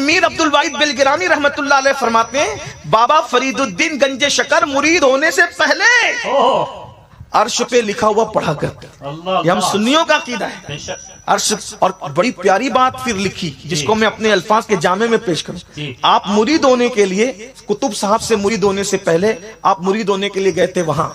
میر عبد الواحد بلگرانی رحمت اللہ علیہ فرماتے ہیں بابا فرید الدین گنج شکر مرید ہونے سے پہلے عرش پہ لکھا ہوا پڑھا کرتے. یہ ہم سنیوں کا عقیدہ ہے. عرش اور بڑی پیاری بات پھر لکھی جس کو میں اپنے الفاظ کے جامع میں پیش کروں. آپ مرید ہونے کے لیے کتب صاحب سے مرید ہونے سے پہلے آپ مرید ہونے کے لیے گئے تھے وہاں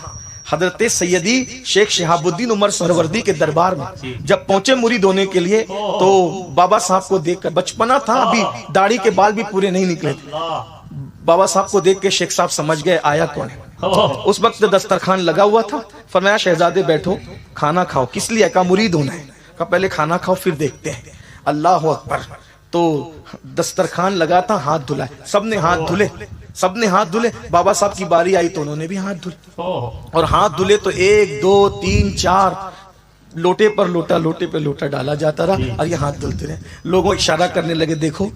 حضرت سیدی شیخ شہاب الدین عمر سہروردی کے دربار میں. جب پہنچے مرید ہونے کے لیے تو بابا صاحب کو دیکھ کر, بچپنا تھا ابھی, داڑھی کے بال بھی پورے نہیں نکلے تھے, بابا صاحب کو دیکھ کے شیخ صاحب سمجھ گئے آیا کون ہے. اس وقت دسترخوان لگا ہوا تھا. فرمایا شہزادے بیٹھو کھانا کھاؤ. کس لیے؟ کہا مرید ہونا ہے. کہا پہلے کھانا کھاؤ پھر دیکھتے ہیں. اللہ اکبر. تو دسترخوان لگا تھا, ہاتھ دھلائے, سب نے ہاتھ دھلے, سب نے ہاتھ دھلے. بابا صاحب کی باری آئی تو انہوں نے بھی ہاتھ دھلے, اور ہاتھ دھلے تو 1 2 3 4 لوٹے پر لوٹا, لوٹے پہ لوٹا ڈالا جاتا رہا اور یہ ہاتھ دھلتے رہے. لوگوں اشارہ کرنے لگے دیکھو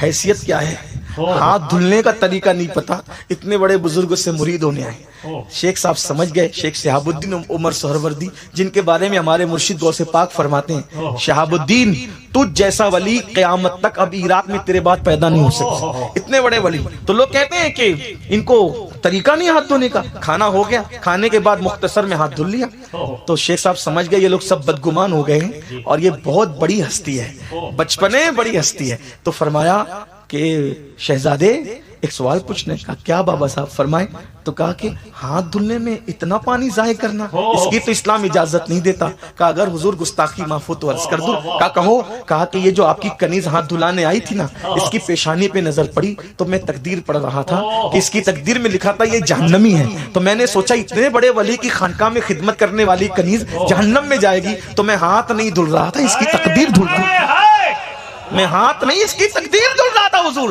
حیثیت کیا ہے, ہاتھ دھلنے کا طریقہ نہیں پتا, اتنے بڑے بزرگ سے مرید ہونے آئے. شیخ صاحب سمجھ گئے, شیخ شہاب الدین عمر سہروردی جن کے بارے میں ہمارے مرشد غوث پاک فرماتے ہیں شہاب الدین تجھ جیسا ولی قیامت تک اب عراق میں تیرے بعد پیدا نہیں ہو سکتا. اتنے بڑے ولی. تو لوگ کہتے ہیں کہ ان کو طریقہ نہیں ہاتھ دھونے کا. کھانا ہو گیا, کھانے کے بعد مختصر میں ہاتھ دھل لیا. تو شیخ صاحب سمجھ گئے یہ لوگ سب بدگمان ہو گئے ہیں اور یہ بہت بڑی ہستی ہے, بچپنے بڑی ہستی ہے. تو فرمایا کہ شہزادے ایک سوال پوچھنے کا. کیا بابا صاحب؟ فرمائے. تو کہا کہ ہاتھ دھلنے میں اتنا پانی ضائع کرنا, اس کی تو اسلام اجازت نہیں دیتا. کہا اگر حضور گستاخی معاف ہو تو عرض کر دوں. کہا کہو. کہا کہ یہ جو آپ کی کنیز ہاتھ دھلانے آئی تھی نا, اس کی پیشانی پہ نظر پڑی تو میں تقدیر پڑھ رہا تھا کہ اس کی تقدیر میں لکھا تھا یہ جہنمی ہے. تو میں نے سوچا اتنے بڑے ولی کی خانقاہ میں خدمت کرنے والی کنیز جہنم میں جائے گی, تو میں ہاتھ نہیں دھل رہا تھا, اس کی تقدیر دھل دوں. میں ہاتھ نہیں, اس کی تقدیر دھل رہا تھا حضور.